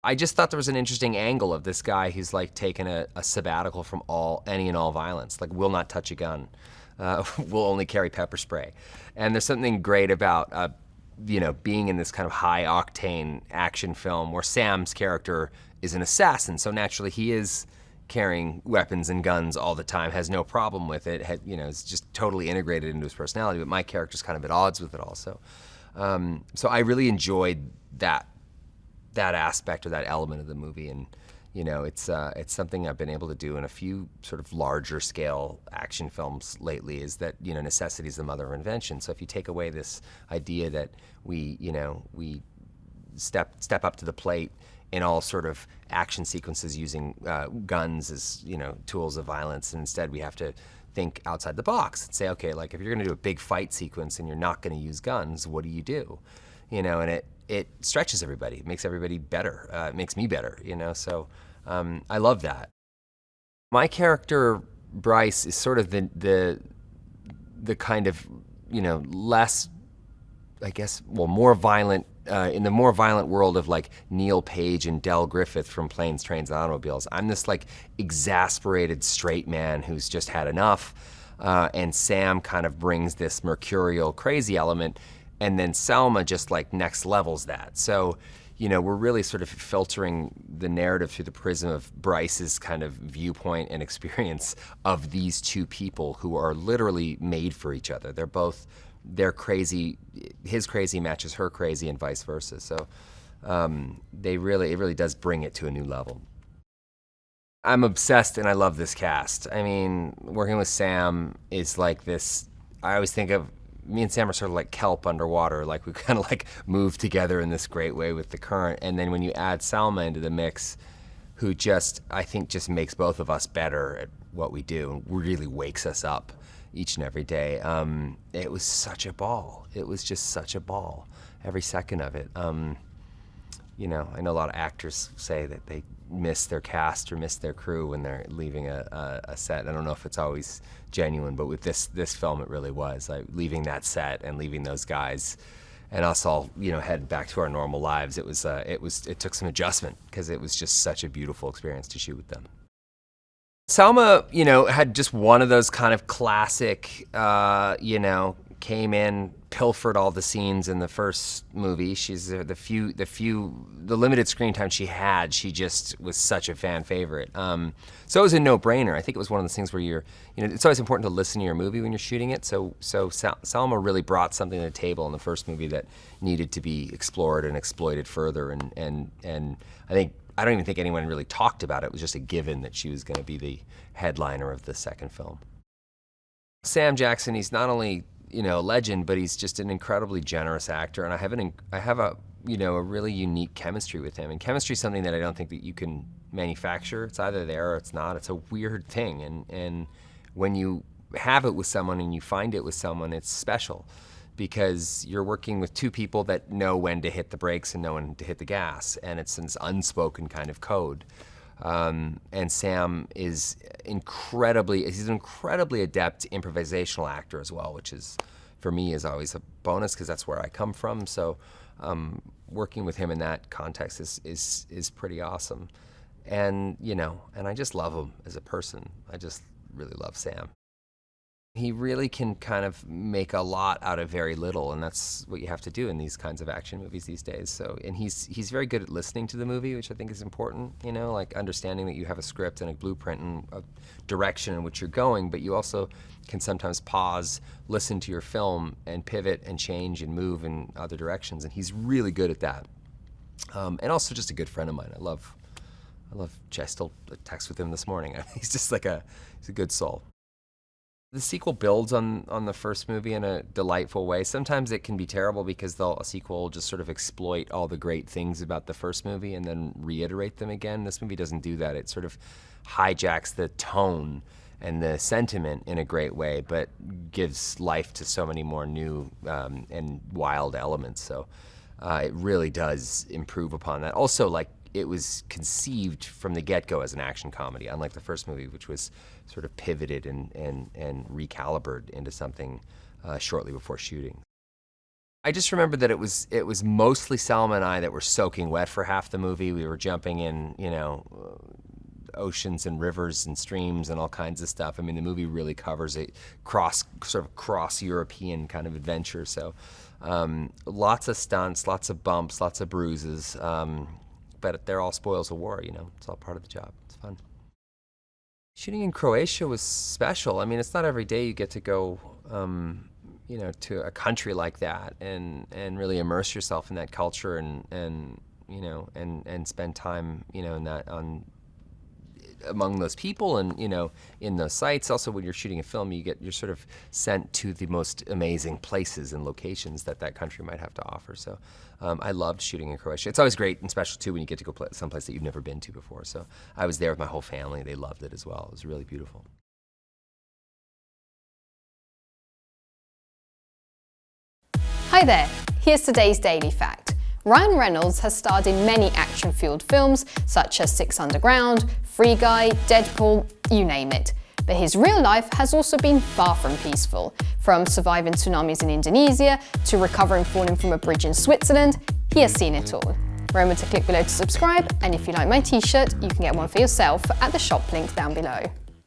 I just thought there was an interesting angle of this guy who's like taken a sabbatical from any and all violence, like will not touch a gun, will only carry pepper spray. And there's something great about being in this kind of high octane action film where Sam's character is an assassin, so naturally he is carrying weapons and guns all the time, has no problem with it, is just totally integrated into his personality, but my character's kind of at odds with it also. So I really enjoyed that aspect or that element of the movie, and it's something I've been able to do in a few sort of larger scale action films lately, is that necessity is the mother of invention. So if you take away this idea that we step up to the plate in all sort of action sequences using guns as tools of violence, and instead we have to think outside the box and say, okay, like if you're going to do a big fight sequence and you're not going to use guns, what do? And it stretches everybody. It makes everybody better. It makes me better, so I love that. My character, Bryce, is sort of the kind of, less, I guess, more violent, in the more violent world of like Neil Page and Del Griffith from Planes, Trains, and Automobiles. I'm this like exasperated straight man who's just had enough, and Sam kind of brings this mercurial, crazy element, and then Selma just like next levels that. So, we're really sort of filtering the narrative through the prism of Bryce's kind of viewpoint and experience of these two people who are literally made for each other. They're crazy, his crazy matches her crazy and vice versa. So it really does bring it to a new level. I'm obsessed and I love this cast. I mean, working with Sam is like this, I always think of me and Sam are sort of like kelp underwater, like we kind of like move together in this great way with the current. And then when you add Salma into the mix, who I think just makes both of us better at what we do and really wakes us up each and every day. It was such a ball. It was just such a ball, every second of it. I know a lot of actors say that they miss their cast or miss their crew when they're leaving a set. I don't know if it's always genuine, but with this film, it really was. Like leaving that set and leaving those guys, and us all, head back to our normal lives. It took some adjustment because it was just such a beautiful experience to shoot with them. Salma, had just one of those kind of classic, came in, pilfered all the scenes in the first movie. She's the limited screen time she had, she just was such a fan favorite. So it was a no-brainer. I think it was one of those things where it's always important to listen to your movie when you're shooting it. So Salma really brought something to the table in the first movie that needed to be explored and exploited further. And I don't even think anyone really talked about it. It was just a given that she was going to be the headliner of the second film. Sam Jackson, he's not only a legend, but he's just an incredibly generous actor, and I have a really unique chemistry with him. And chemistry is something that I don't think that you can manufacture. It's either there or it's not. It's a weird thing, and when you have it with someone and you find it with someone, it's special, because you're working with two people that know when to hit the brakes and know when to hit the gas, and it's this unspoken kind of code. And Sam is he's an incredibly adept improvisational actor as well, which is, for me, is always a bonus because that's where I come from. So working with him in that context is pretty awesome. And, and I just love him as a person. I just really love Sam. He really can kind of make a lot out of very little, and that's what you have to do in these kinds of action movies these days. So, and he's very good at listening to the movie, which I think is important, like understanding that you have a script and a blueprint and a direction in which you're going, but you also can sometimes pause, listen to your film, and pivot and change and move in other directions, and he's really good at that. And also just a good friend of mine. I still text with him this morning. He's just like he's a good soul. The sequel builds on the first movie in a delightful way. Sometimes it can be terrible because a sequel will just sort of exploit all the great things about the first movie and then reiterate them again. This movie doesn't do that. It sort of hijacks the tone and the sentiment in a great way, but gives life to so many more new and wild elements. So it really does improve upon that. Also, like, it was conceived from the get-go as an action comedy, unlike the first movie, which was sort of pivoted and recalibrated into something shortly before shooting. I just remember that it was mostly Selma and I that were soaking wet for half the movie. We were jumping in, oceans and rivers and streams and all kinds of stuff. I mean, the movie really covers a cross European kind of adventure. So lots of stunts, lots of bumps, lots of bruises. But they're all spoils of war, It's all part of the job. It's fun. Shooting in Croatia was special. I mean, it's not every day you get to go to a country like that and really immerse yourself in that culture and spend time, among those people and, in those sites. Also, when you're shooting a film, you're sort of sent to the most amazing places and locations that country might have to offer. So I loved shooting in Croatia. It's always great and special too when you get to go someplace that you've never been to before. So I was there with my whole family. They loved it as well. It was really beautiful. Hi there, here's today's Daily Fact. Ryan Reynolds has starred in many action-fueled films such as Six Underground, Free Guy, Deadpool, you name it. But his real life has also been far from peaceful. From surviving tsunamis in Indonesia to recovering falling from a bridge in Switzerland, he has seen it all. Remember to click below to subscribe, and if you like my t-shirt, you can get one for yourself at the shop link down below.